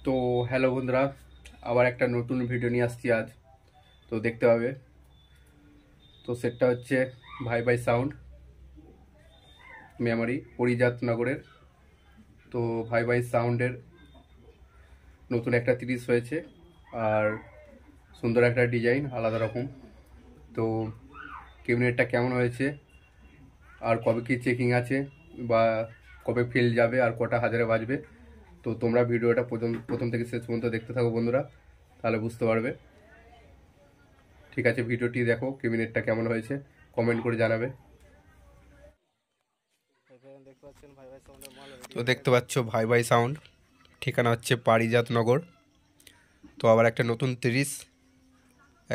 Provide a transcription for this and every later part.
তো হ্যালো বন্ধুরা, আবার একটা নতুন ভিডিও নিয়ে আসছি আজ। তো দেখতে পাবে। তো সেটটা হচ্ছে ভাই ভাই সাউন্ড, মেমারি পরিজাত নগরের। তো ভাই ভাই সাউন্ডের নতুন একটা 30 হয়েছে, আর সুন্দর একটা ডিজাইন, আলাদা রকম। তো ক্যাবিনেটটা কেমন হয়েছে, আর কবে কি চেকিং আছে, বা কবে ফেল যাবে, আর কটা হাজারে বাজবে, তো তোমরা ভিডিওটা প্রথম থেকে শেষ পর্যন্ত দেখতে থাকো বন্ধুরা, তাহলে বুঝতে পারবে। ঠিক আছে, ভিডিওটি দেখো, ক্যাবিনেটটা কেমন হয়েছে কমেন্ট করে জানাবে। তো দেখতে পাচ্ছ ভাই ভাই সাউন্ড, ঠিকানা হচ্ছে পারিজাত নগর। তো আবার একটা নতুন 30,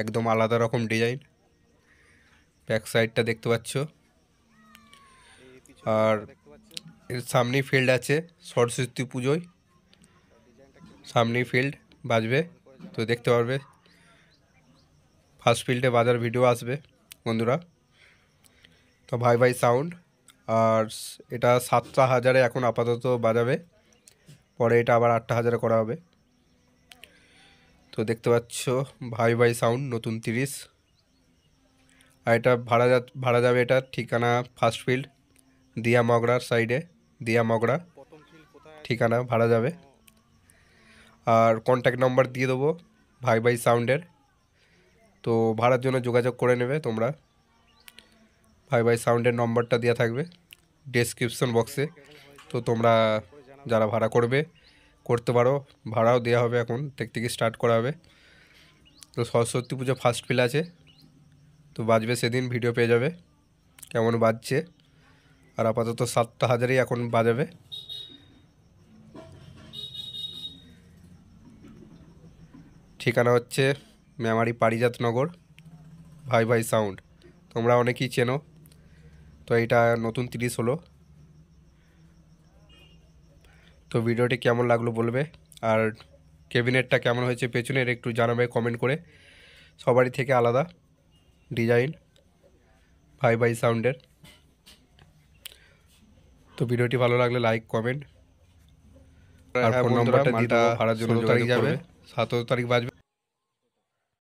একদম আলাদা রকম ডিজাইন। ব্যাক সাইডটা দেখতে পাচ্ছ, আর এর সামনেই ফিল্ড আছে। সরস্বতী পুজোয় সামনেই ফিল্ড বাজবে, তো দেখতে পারবে। ফার্স্ট ফিল্ডে বাজার ভিডিও আসবে বন্ধুরা। তো ভাই ভাই সাউন্ড, আর এটা 7,000 এখন আপাতত বাজাবে, পরে এটা আবার 8,000 করা হবে। তো দেখতে পাচ্ছ ভাই ভাই সাউন্ড নতুন 30। আর এটা ভাড়া যাবে। এটা ঠিকানা ফার্স্ট ফিল্ড, দিয়া মগরার সাইডে, দিয়া মগরা ঠিকানা ভাড়া যাবে। আর কন্ট্যাক্ট নাম্বার দিয়ে দেবো ভাই ভাই সাউন্ডের, তো ভাড়ার জন্য যোগাযোগ করে নেবে তোমরা। ভাই ভাই সাউন্ডের নম্বরটা দেওয়া থাকবে ডেসক্রিপশন বক্সে। তো তোমরা যারা ভাড়া করতে পারো, ভাড়াও দেওয়া হবে, এখন থেকে স্টার্ট করা হবে। তো সরস্বতী পুজো ফার্স্ট ফিল আছে, তো বাজবে সেদিন ভিডিও পেয়ে যাবে কেমন বাজছে। আর আপাতত 7,000 এখন বাজাবে। ঠিকানা হচ্ছে মেমারি পারিজাত নগর, ভাই ভাই সাউন্ড। তোমরা অনেকেই চেনো। তো এটা নতুন 30 হলো। তো ভিডিওটি কেমন লাগলো বলবে, আর ক্যাবিনেটটা কেমন হয়েছে পেছনের একটু জানাবে কমেন্ট করে। সবারই থেকে আলাদা ডিজাইন ভাই ভাই সাউন্ডের। তো ভিডিওটি ভালো লাগলে লাইক কমেন্ট আর ফোন নম্বরটা দিয়ে দেবো, ভাড়ার জন্য যোগাযোগ করবে। 17 তারিখ বাজবে।